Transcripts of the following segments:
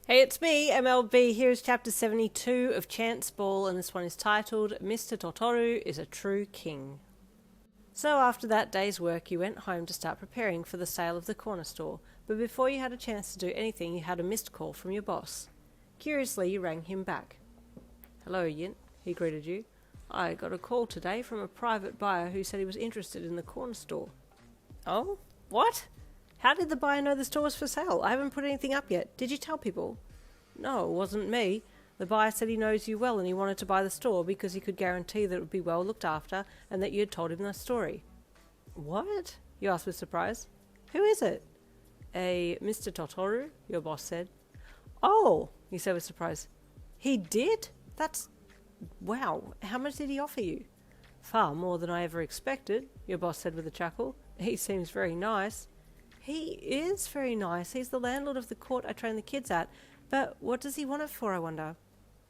Hey, it's me, MLB. Here's chapter 72 of Chance Ball, and this one is titled Mr Totoru is a True King. So after that day's work, you went home to start preparing for the sale of the corner store, but before you had a chance to do anything, you had a missed call from your boss. Curiously, you rang him back. "Hello, Yint," he greeted you. "I got a call today from a private buyer who said he was interested in the corner store." "Oh? What? How did the buyer know the store was for sale? I haven't put anything up yet. Did you tell people?" "No, it wasn't me. The buyer said he knows you well and he wanted to buy the store because he could guarantee that it would be well looked after and that you had told him the story." "What?" you asked with surprise. "Who is it?" "A Mr Totoru," your boss said. "Oh," you said with surprise. "He did? That's... wow. How much did he offer you?" "Far more than I ever expected," your boss said with a chuckle. "He seems very nice." "He is very nice. He's the landlord of the court I train the kids at. But what does he want it for, I wonder?"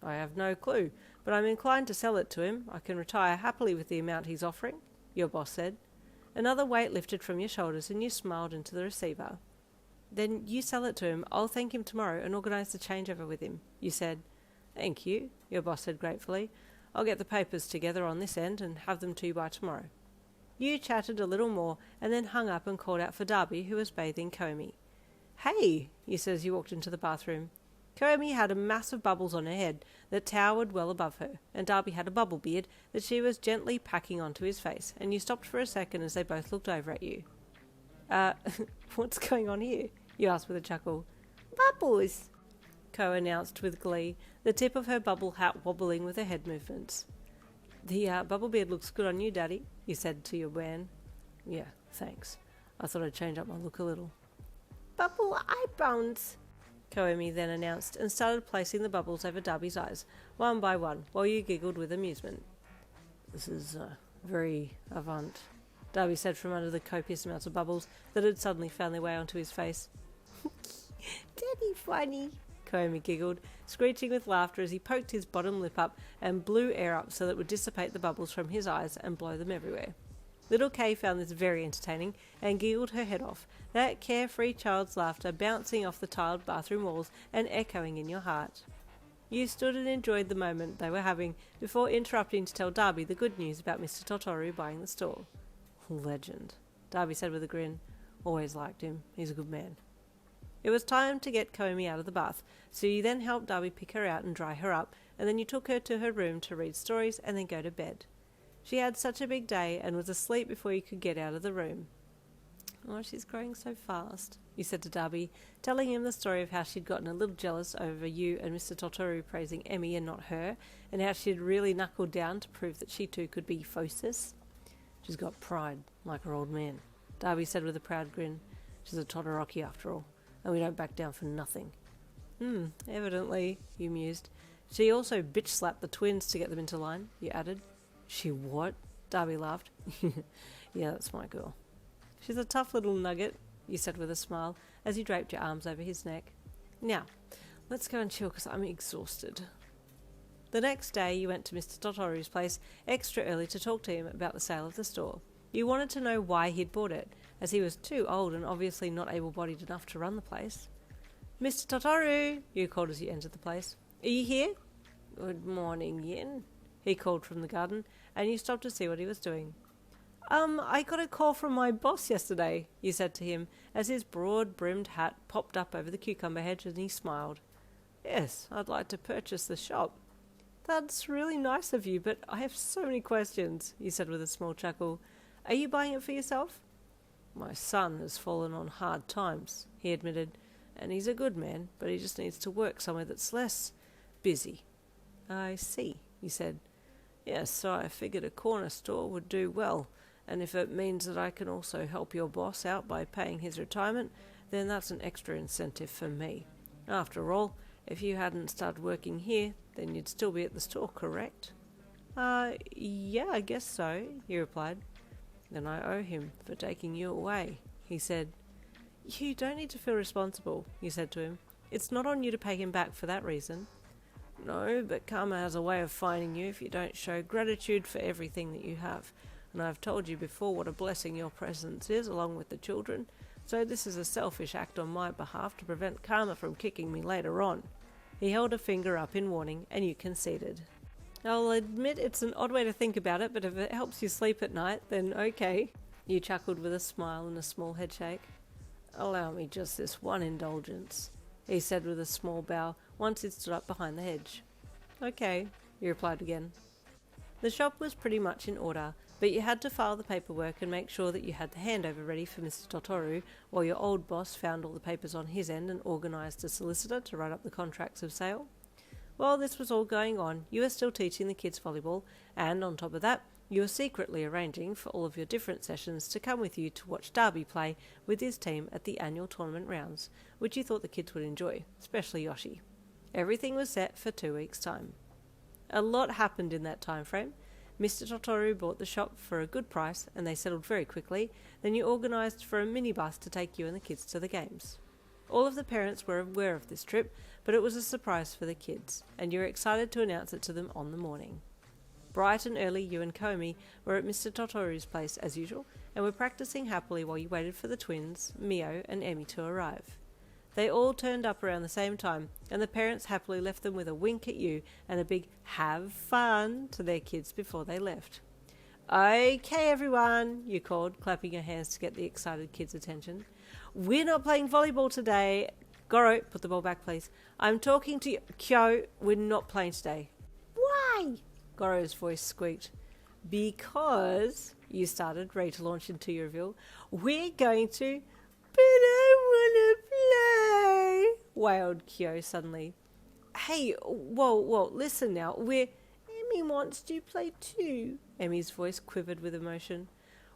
"I have no clue, but I'm inclined to sell it to him. I can retire happily with the amount he's offering," your boss said. Another weight lifted from your shoulders and you smiled into the receiver. "Then you sell it to him. I'll thank him tomorrow and organise the changeover with him," you said. "Thank you," your boss said gratefully. "I'll get the papers together on this end and have them to you by tomorrow." You chatted a little more and then hung up and called out for Dabi, who was bathing Komi. "Hey," you said as you walked into the bathroom. Komi had a mass of bubbles on her head that towered well above her, and Dabi had a bubble beard that she was gently packing onto his face, and you stopped for a second as they both looked over at you. What's going on here?" you asked with a chuckle. "Bubbles," Ko announced with glee, the tip of her bubble hat wobbling with her head movements. "The bubble beard looks good on you, Daddy," you said to your man. "Yeah, thanks. I thought I'd change up my look a little." "Bubble eyebrows," Koemi then announced, and started placing the bubbles over Dabi's eyes, one by one, while you giggled with amusement. "This is very avant," Dabi said from under the copious amounts of bubbles that had suddenly found their way onto his face. "Daddy funny," Koemi giggled, screeching with laughter as he poked his bottom lip up and blew air up so that it would dissipate the bubbles from his eyes and blow them everywhere. Little Kay found this very entertaining and giggled her head off, that carefree child's laughter bouncing off the tiled bathroom walls and echoing in your heart. You stood and enjoyed the moment they were having before interrupting to tell Dabi the good news about Mr Totoru buying the store. "Legend," Dabi said with a grin. "Always liked him. He's a good man." It was time to get Komi out of the bath, so you then helped Dabi pick her out and dry her up, and then you took her to her room to read stories and then go to bed. She had such a big day and was asleep before you could get out of the room. "Oh, she's growing so fast," you said to Dabi, telling him the story of how she'd gotten a little jealous over you and Mr Totoru praising Emmy and not her, and how she'd really knuckled down to prove that she too could be Phosis. "She's got pride, like her old man," Dabi said with a proud grin. "She's a Todoroki after all, and we don't back down for nothing." Evidently," you mused. "She also bitch-slapped the twins to get them into line," you added. "She what?" Dabi laughed. "Yeah, that's my girl." "She's a tough little nugget," you said with a smile, as you draped your arms over his neck. "Now, let's go and chill, because I'm exhausted." The next day, you went to Mr Totoru's place extra early to talk to him about the sale of the store. You wanted to know why he'd bought it, as he was too old and obviously not able-bodied enough to run the place. "Mr Totoru," you called as you entered the place. "Are you here?" "Good morning, Yin," he called from the garden, and you stopped to see what he was doing. I got a call from my boss yesterday," you said to him, as his broad-brimmed hat popped up over the cucumber hedge and he smiled. "Yes, I'd like to purchase the shop." "That's really nice of you, but I have so many questions," you said with a small chuckle. "Are you buying it for yourself?" "My son has fallen on hard times," he admitted, "and he's a good man, but he just needs to work somewhere that's less busy." "I see," you said. "Yes, so I figured a corner store would do well, and if it means that I can also help your boss out by paying his retirement, then that's an extra incentive for me. After all, if you hadn't started working here, then you'd still be at the store, correct?" Yeah, I guess so," he replied. "Then I owe him for taking you away," he said. "You don't need to feel responsible," you said to him. "It's not on you to pay him back for that reason." "No, but karma has a way of finding you if you don't show gratitude for everything that you have, and I've told you before what a blessing your presence is along with the children, So this is a selfish act on my behalf to prevent karma from kicking me later on. He held a finger up in warning, and you conceded. I'll admit it's an odd way to think about it, but if it helps you sleep at night, then okay. You chuckled with a smile and a small headshake. Allow me just this one indulgence, he said with a small bow once he'd stood up behind the hedge. Okay, he replied again. The shop was pretty much in order, but you had to file the paperwork and make sure that you had the handover ready for Mr Totoru, while your old boss found all the papers on his end and organised a solicitor to write up the contracts of sale. While this was all going on, you were still teaching the kids volleyball, and on top of that, you were secretly arranging for all of your different sessions to come with you to watch Dabi play with his team at the annual tournament rounds, which you thought the kids would enjoy, especially Yoshi. Everything was set for 2 weeks' time. A lot happened in that time frame. Mr Totoru bought the shop for a good price, and they settled very quickly. Then you organised for a minibus to take you and the kids to the games. All of the parents were aware of this trip, but it was a surprise for the kids, and you were excited to announce it to them on the morning. Bright and early, you and Komi were at Mr Totoru's place as usual, and were practicing happily while you waited for the twins, Mio and Emi, to arrive. They all turned up around the same time, and the parents happily left them with a wink at you and a big "have fun" to their kids before they left. Okay, everyone, you called, clapping your hands to get the excited kids' attention. We're not playing volleyball today. Goro, put the ball back, please. I'm talking to you. Kyo, we're not playing today. Why? Goro's voice squeaked. Because, you started, ready to launch into your reveal, we're going to... But I want to play, wailed Kyo suddenly. Hey, whoa, listen now. Emi wants to play too. Emi's voice quivered with emotion.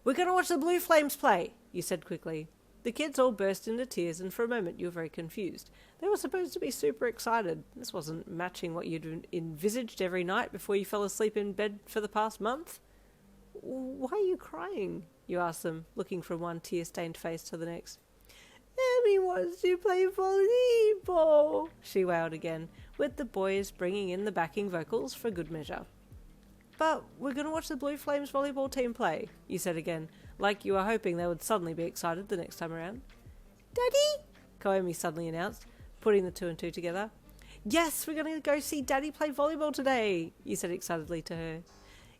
We're going to watch the Blue Flames play, you said quickly. The kids all burst into tears, and for a moment you were very confused. They were supposed to be super excited. This wasn't matching what you'd envisaged every night before you fell asleep in bed for the past month. Why are you crying? You asked them, looking from one tear-stained face to the next. Emi wants to play volleyball, she wailed again, with the boys bringing in the backing vocals for good measure. But we're going to watch the Blue Flames volleyball team play, you said again, like you were hoping they would suddenly be excited the next time around. Daddy? Koemi suddenly announced, putting the two and two together. Yes, we're going to go see Daddy play volleyball today, you said excitedly to her.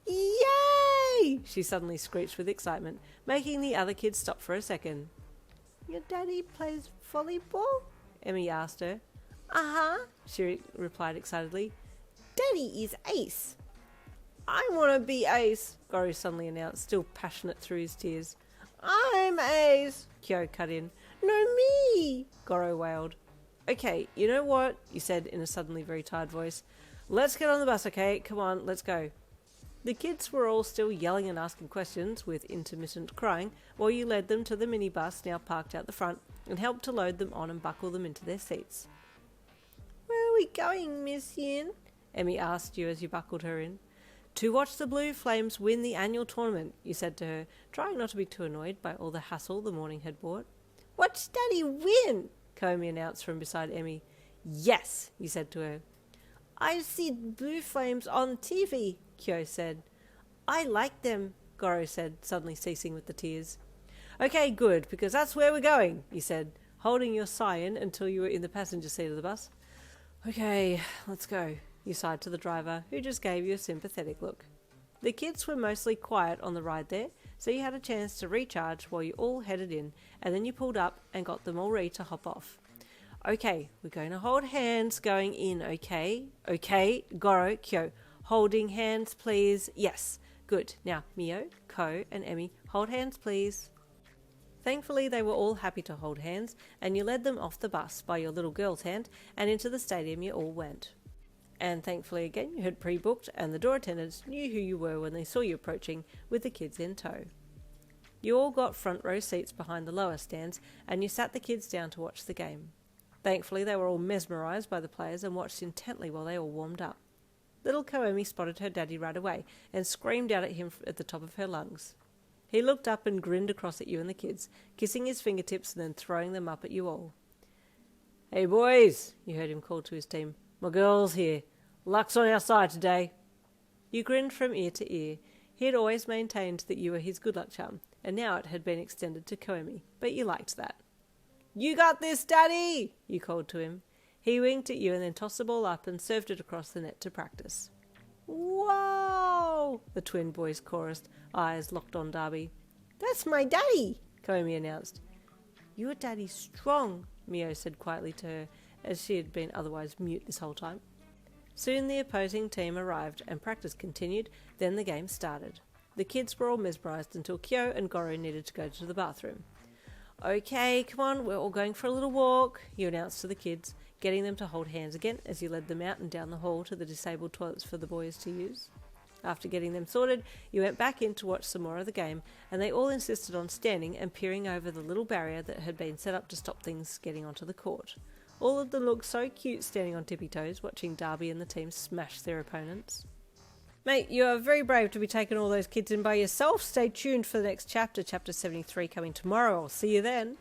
Yay! She suddenly screeched with excitement, making the other kids stop for a second. Your daddy plays volleyball? Emi asked her. Uh-huh, she replied excitedly. Daddy is ace. I want to be ace, Goro suddenly announced, still passionate through his tears. I'm ace, Kyo cut in. No, me, Goro wailed. Okay, you know what, you said in a suddenly very tired voice. Let's get on the bus, okay? Come on, let's go. The kids were all still yelling and asking questions with intermittent crying while you led them to the minibus now parked out the front and helped to load them on and buckle them into their seats. Where are we going, Miss Yin? Emi asked you as you buckled her in. To watch the Blue Flames win the annual tournament, you said to her, trying not to be too annoyed by all the hassle the morning had brought. Watch Daddy win, Komi announced from beside Emi. Yes, you said to her. I see Blue Flames on TV, Kyo said. I like them, Goro said, suddenly ceasing with the tears. Okay, good, because that's where we're going, you said, holding your sigh-in until you were in the passenger seat of the bus. Okay, let's go, you sighed to the driver, who just gave you a sympathetic look. The kids were mostly quiet on the ride there, so you had a chance to recharge while you all headed in, and then you pulled up and got them all ready to hop off. Okay, we're going to hold hands going in, okay? Okay, Goro, Kyo. Holding hands, please. Yes, good. Now, Mio, Ko, and Emi, hold hands, please. Thankfully, they were all happy to hold hands, and you led them off the bus by your little girl's hand, and into the stadium you all went. And thankfully again, you had pre-booked, and the door attendants knew who you were when they saw you approaching, with the kids in tow. You all got front row seats behind the lower stands, and you sat the kids down to watch the game. Thankfully, they were all mesmerised by the players and watched intently while they all warmed up. Little Koemi spotted her daddy right away and screamed out at him at the top of her lungs. He looked up and grinned across at you and the kids, kissing his fingertips and then throwing them up at you all. Hey boys, you heard him call to his team. My girl's here. Luck's on our side today. You grinned from ear to ear. He had always maintained that you were his good luck charm, and now it had been extended to Koemi, but you liked that. "You got this, Daddy!" you called to him. He winked at you and then tossed the ball up and served it across the net to practice. "Whoa!" the twin boys chorused, eyes locked on Dabi. "That's my daddy!" Koemi announced. "Your daddy's strong," Mio said quietly to her, as she had been otherwise mute this whole time. Soon the opposing team arrived and practice continued, then the game started. The kids were all mesmerised until Kyo and Goro needed to go to the bathroom. "Okay, come on, we're all going for a little walk," you announced to the kids, getting them to hold hands again as you led them out and down the hall to the disabled toilets for the boys to use. After getting them sorted, you went back in to watch some more of the game, and they all insisted on standing and peering over the little barrier that had been set up to stop things getting onto the court. All of them looked so cute standing on tippy toes, watching Dabi and the team smash their opponents. Mate, you are very brave to be taking all those kids in by yourself. Stay tuned for the next chapter, chapter 73, coming tomorrow. I'll see you then.